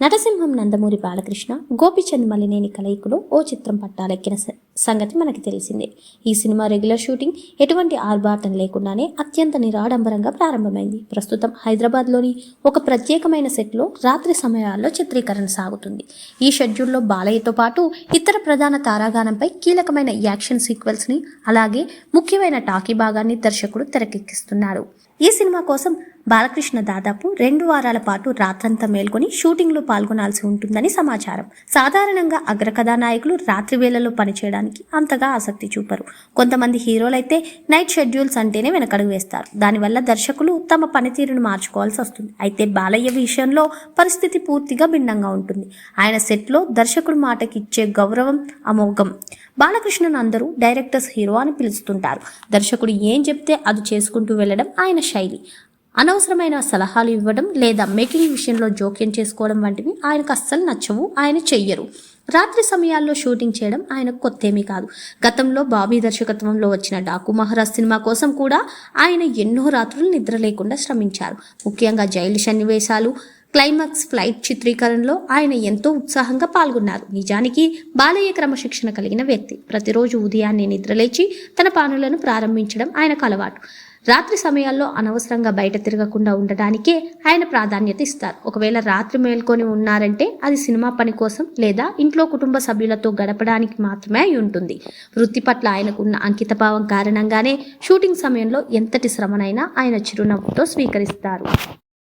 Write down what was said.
నటసింహం నందమూరి బాలకృష్ణ, గోపీచంద్ మలినేని కలయికలో ఓ చిత్రం పట్టాలెక్కిన సంగతి మనకి తెలిసిందే. ఈ సినిమా రెగ్యులర్ షూటింగ్ ఎటువంటి ఆర్భాటం లేకుండానే అత్యంత నిరాడంబరంగా ప్రారంభమైంది. ప్రస్తుతం హైదరాబాద్లోని ఒక ప్రత్యేకమైన సెట్లో రాత్రి సమయాల్లో చిత్రీకరణ సాగుతుంది. ఈ షెడ్యూల్లో బాలయ్యతో పాటు ఇతర ప్రధాన తారాగానంపై కీలకమైన యాక్షన్ సీక్వెన్స్ని, అలాగే ముఖ్యమైన టాకీ భాగాన్ని దర్శకుడు తెరకెక్కిస్తున్నాడు. ఈ సినిమా కోసం బాలకృష్ణ దాదాపు 2 వారాల పాటు రాత్రంతా మేల్కొని షూటింగ్లో పాల్గొనాల్సి ఉంటుందని సమాచారం. సాధారణంగా అగ్రకథానాయకులు రాత్రి వేళల్లో పనిచేయడానికి అంతగా ఆసక్తి చూపరు. కొంతమంది హీరోలైతే నైట్ షెడ్యూల్స్ అంటేనే వెనకడుగు వేస్తారు. దానివల్ల దర్శకులు తమ పనితీరును మార్చుకోవాల్సి వస్తుంది. అయితే బాలయ్య విషయంలో పరిస్థితి పూర్తిగా భిన్నంగా ఉంటుంది. ఆయన సెట్లో దర్శకుడు మాటకి ఇచ్చే గౌరవం అమోఘం. బాలకృష్ణను అందరూ డైరెక్టర్స్ హీరో అని పిలుస్తుంటారు. దర్శకుడు ఏం చెప్తే అది చేసుకుంటూ వెళ్ళడం ఆయన శైలి. అనవసరమైన సలహాలు ఇవ్వడం లేదా మేకింగ్ విషయంలో జోక్యం చేసుకోవడం వంటివి ఆయనకు అస్సలు నచ్చవు. ఆయన చెయ్యరు. రాత్రి సమయాల్లో షూటింగ్ చేయడం ఆయనకు కొత్తేమీ కాదు. గతంలో బాబీ దర్శకత్వంలో వచ్చిన డాకు మహారాజ్ సినిమా కోసం కూడా ఆయన ఎన్నో రాత్రులు నిద్ర లేకుండా శ్రమించారు. ముఖ్యంగా జైలు సన్నివేశాలు, క్లైమాక్స్ ఫ్లైట్ చిత్రీకరణలో ఆయన ఎంతో ఉత్సాహంగా పాల్గొన్నారు. నిజానికి బాలయ్య క్రమశిక్షణ కలిగిన వ్యక్తి. ప్రతిరోజు ఉదయాన్నే నిద్రలేచి తన పనులను ప్రారంభించడం ఆయనకు అలవాటు. రాత్రి సమయాల్లో అనవసరంగా బయట తిరగకుండా ఉండడానికే ఆయన ప్రాధాన్యత ఇస్తారు. ఒకవేళ రాత్రి మేల్కొని ఉన్నారంటే అది సినిమా పని కోసం లేదా ఇంట్లో కుటుంబ సభ్యులతో గడపడానికి మాత్రమే అయి ఉంటుంది. వృత్తి పట్ల ఆయనకున్న అంకితభావం కారణంగానే షూటింగ్ సమయంలో ఎంతటి శ్రమనైనా ఆయన చిరునవ్వుతో స్వీకరిస్తారు.